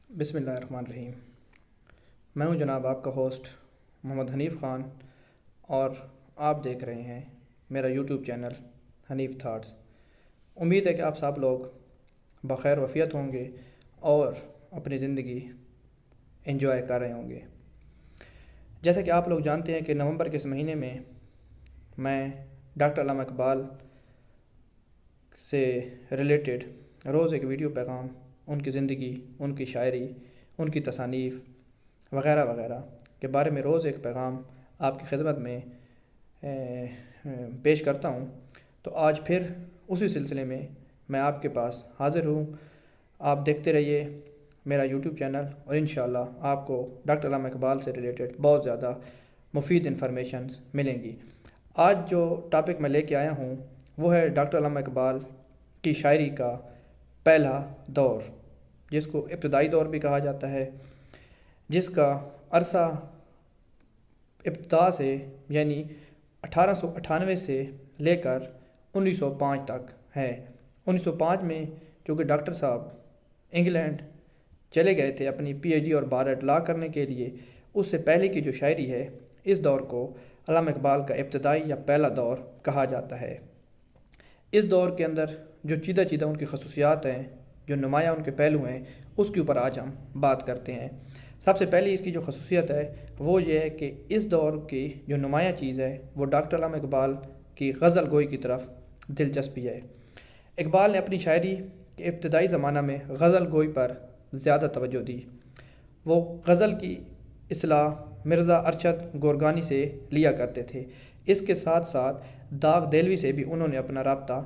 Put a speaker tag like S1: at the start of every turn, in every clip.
S1: बिस्मिल्लाहिर्रहमानिर्रहीम। मैं हूं जनाब आपका होस्ट मोहम्मद हनीफ़ ख़ान और आप देख रहे हैं मेरा यूट्यूब चैनल हनीफ़ थाट्स। उम्मीद है कि आप सब लोग बख़ैर वफ़ियत होंगे और अपनी ज़िंदगी एंजॉय कर रहे होंगे। जैसा कि आप लोग जानते हैं कि नवंबर के इस महीने में मैं डॉक्टर अल्लामा इकबाल से रिलेटेड रोज़ एक वीडियो पैगाम, उनकी ज़िंदगी, उनकी शायरी, उनकी तसानीफ़ वग़ैरह वग़ैरह के बारे में रोज़ एक पैगाम आपकी खिदमत में पेश करता हूँ। तो आज फिर उसी सिलसिले में मैं आपके पास हाज़िर हूँ। आप देखते रहिए मेरा यूट्यूब चैनल और इंशाअल्लाह आपको डॉक्टर अल्लामा इकबाल से रिलेटेड बहुत ज़्यादा मुफीद इन्फॉर्मेशन मिलेंगी। आज जो टॉपिक मैं लेके आया हूँ वो है डॉक्टर अल्लामा इकबाल की शायरी का पहला दौर, जिसको इब्तदाई दौर भी कहा जाता है, जिसका अरसा इब्तदा से यानी 1898 से लेकर 1905 तक है। 1905 में चूँकि डॉक्टर साहब इंग्लैंड चले गए थे अपनी पीएचडी और बार लॉ करने के लिए, उससे पहले की जो शायरी है इस दौर को अल्लामा इकबाल का इब्तदाई या पहला दौर कहा जाता है। इस दौर के अंदर जो चीदा उनकी खसूसियात हैं, जो नुमाया उनके पहलू हैं, उसके ऊपर आज हम बात करते हैं। सबसे पहले इसकी जो खसूसियत है वो ये है कि इस दौर की जो नुमाया चीज़ है वो डॉक्टर अल्लामा इकबाल की गज़ल गोई की तरफ दिलचस्पी है। इकबाल ने अपनी शायरी के इब्तदाई ज़माना में गज़ल गोई पर ज़्यादा तवज्जो दी। वो गज़ल की इस्लाह मिर्ज़ा अरशद गोरगानी से लिया करते थे। इसके साथ साथ दाग देलवी से भी उन्होंने अपना रब्ता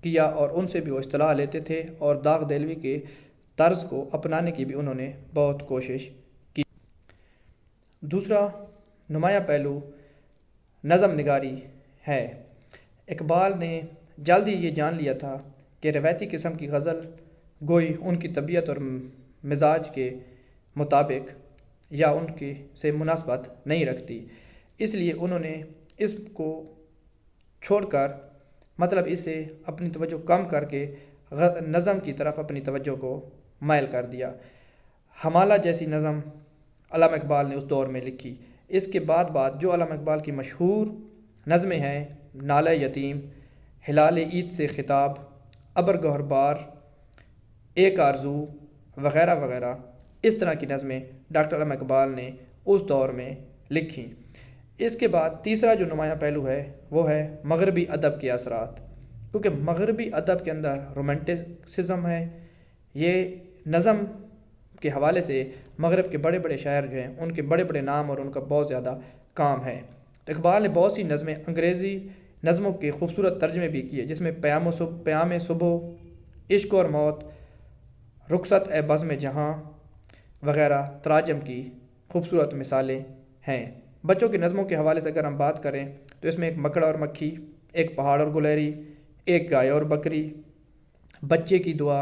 S1: किया और उनसे भी वो इस्तिलाह लेते थे और दाग देलवी के तर्ज को अपनाने की भी उन्होंने बहुत कोशिश की। दूसरा नुमाया पहलू नज़म निगारी है। इकबाल ने जल्द ही ये जान लिया था कि रवायती किस्म की गज़ल गोई उनकी तबीयत और मिजाज के मुताबिक या उनकी से मुनासबत नहीं रखती, इसलिए उन्होंने इसको छोड़कर मतलब इससे अपनी तवज्जो कम करके नज़म की तरफ अपनी तवज्जो को माइल कर दिया। हमाला जैसी नज़म अल्लामा इकबाल ने उस दौर में लिखी। इसके बाद जो अल्लामा इकबाल की मशहूर नज़में हैं, नाले यतीम, हिलाल ईद से खिताब, अबर गौहरबार, एक आरज़ू वग़ैरह वग़ैरह, इस तरह की नज़में डॉक्टर अल्लामा इकबाल ने उस दौर में लिखी। इसके बाद तीसरा जो नुमाया पहलू है वो है मगरबी अदब के असरात, क्योंकि मगरबी अदब के अंदर रोमांटिसिज्म है। ये नज़म के हवाले से मगरब के बड़े बड़े शायर जो हैं उनके बड़े बड़े नाम और उनका बहुत ज़्यादा काम है। तो इकबाल ने बहुत सी नज़में अंग्रेज़ी नज़मों के खूबसूरत तर्जमे भी किए, जिसमें प्याम सुबह, इश्क और मौत, रुखसत ए बज़्म जहाँ वग़ैरह तराजम की खूबसूरत मिसालें हैं। बच्चों की नज़मों के हवाले से अगर हम बात करें तो इसमें एक मकड़ और मक्खी, एक पहाड़ और गुलहरी, एक गाय और बकरी, बच्चे की दुआ,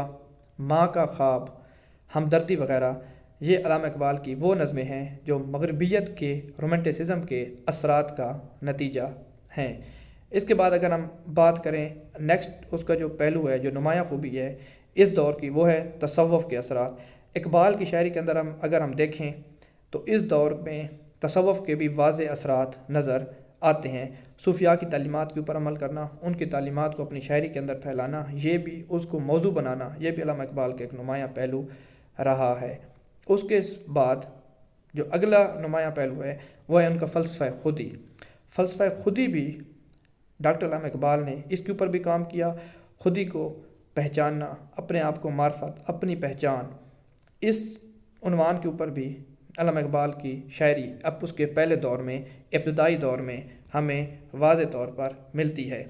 S1: माँ का ख्वाब, हमदर्दी वग़ैरह, ये अल्लामा इकबाल की वो नज़में हैं जो मगरबियत के रोमांटिसिज्म के असरात का नतीजा हैं। इसके बाद अगर हम बात करें नेक्स्ट उसका जो पहलू है, जो नुमाया खूबी है इस दौर की, वो है तसव्वुफ़ के असरात। इकबाल की शायरी के अंदर अगर हम देखें तो इस दौर में तसव्वुफ़ के भी वाज़े असरात नज़र आते हैं। सूफिया की तालीमात के ऊपर अमल करना, उनकी तालीमात को अपनी शायरी के अंदर फैलाना, ये भी उसको मौजू बनाना, ये भी अल्लामा इकबाल का एक नुमाया पहलू रहा है। उसके बाद जो अगला नुमाया पहलू है वह है उनका फ़लसफ़ा खुदी। फ़लसफ़ा खुदी भी डॉक्टर अल्लामा इकबाल ने इसके ऊपर भी काम किया। खुदी को पहचानना, अपने आप को मार्फत, अपनी पहचान, इस उन्वान के ऊपर भी अल्लामा इकबाल की शायरी अब उसके पहले दौर में, इब्तदाई दौर में हमें वाज़े तौर पर मिलती है।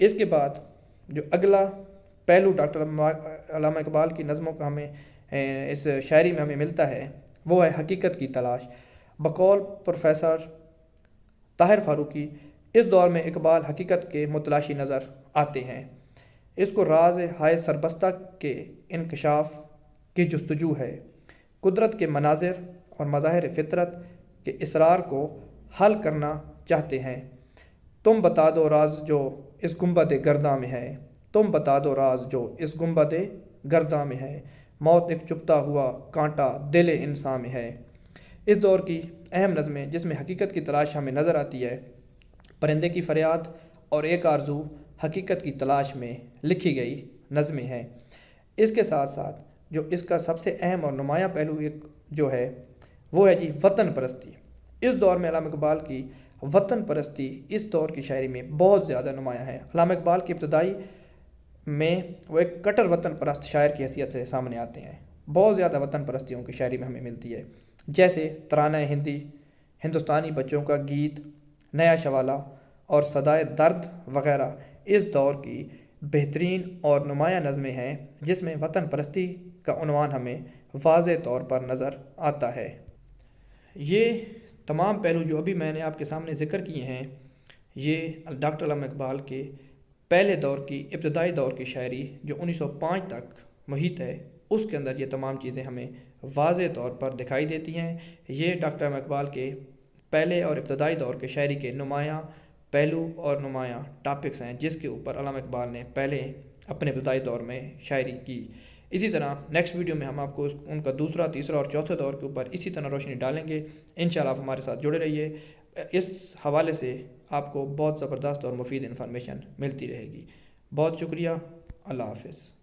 S1: इसके बाद जो अगला पहलू डॉक्टर अल्लामा इकबाल की नज़मों का हमें इस शायरी में हमें मिलता है वो है हकीकत की तलाश। बकौल प्रोफेसर ताहिर फ़ारूकी, इस दौर में इकबाल हकीकत के मुतलाशी नज़र आते हैं। इसको राज हाय सरबस्ता के इंकशाफ की जस्तजू है, कुदरत के मनाजिर और मज़ाहिर फ़ितरत के इसरार को हल करना चाहते हैं। तुम बता दो राज जो इस गुंबद गर्दा में है, तुम बता दो राज जो इस गुंबद गर्दा में है। موت ایک چپتا ہوا کانٹا دل انسان میں ہے۔ اس دور کی اہم نظمیں جس میں حقیقت کی تلاش ہمیں نظر آتی ہے، پرندے کی فریاد اور ایک آرزو حقیقت کی تلاش میں لکھی گئی نظمیں ہیں۔ اس کے ساتھ ساتھ جو اس کا سب سے اہم اور نمایاں پہلو ایک جو ہے وہ ہے جی وطن پرستی۔ اس دور میں علامہ اقبال کی وطن پرستی اس دور کی شاعری میں بہت زیادہ نمایاں ہے۔ علامہ اقبال کی ابتدائی میں وہ ایک کٹر وطن پرست شاعر کی حیثیت سے سامنے آتے ہیں۔ بہت زیادہ وطن پرستیوں کی شاعری میں ہمیں ملتی ہے، جیسے ترانہ ہندی، ہندوستانی بچوں کا گیت، نیا شوالہ اور صدائے درد وغیرہ اس دور کی بہترین اور نمایاں نظمیں ہیں جس میں وطن پرستی کا عنوان ہمیں واضح طور پر نظر آتا ہے۔ یہ تمام پہلو جو ابھی میں نے آپ کے سامنے ذکر کیے ہیں، یہ ڈاکٹر علامہ اقبال کے پہلے دور کی ابتدائی دور کی شاعری جو 1905 تک محیط ہے، اس کے اندر یہ تمام چیزیں ہمیں واضح طور پر دکھائی دیتی ہیں۔ یہ ڈاکٹر علامہ اقبال کے پہلے اور ابتدائی دور کے شاعری کے نمایاں پہلو اور نمایاں ٹاپکس ہیں جس کے اوپر علامہ اقبال نے پہلے اپنے ابتدائی دور میں شاعری کی۔ اسی طرح نیکسٹ ویڈیو میں ہم آپ کو ان کا دوسرا، تیسرا اور چوتھے دور کے اوپر اسی طرح روشنی ڈالیں گے۔ انشاءاللہ آپ ہمارے ساتھ جڑے رہیے، اس حوالے سے آپ کو بہت زبردست اور مفید انفارمیشن ملتی رہے گی۔ بہت شکریہ، اللہ حافظ۔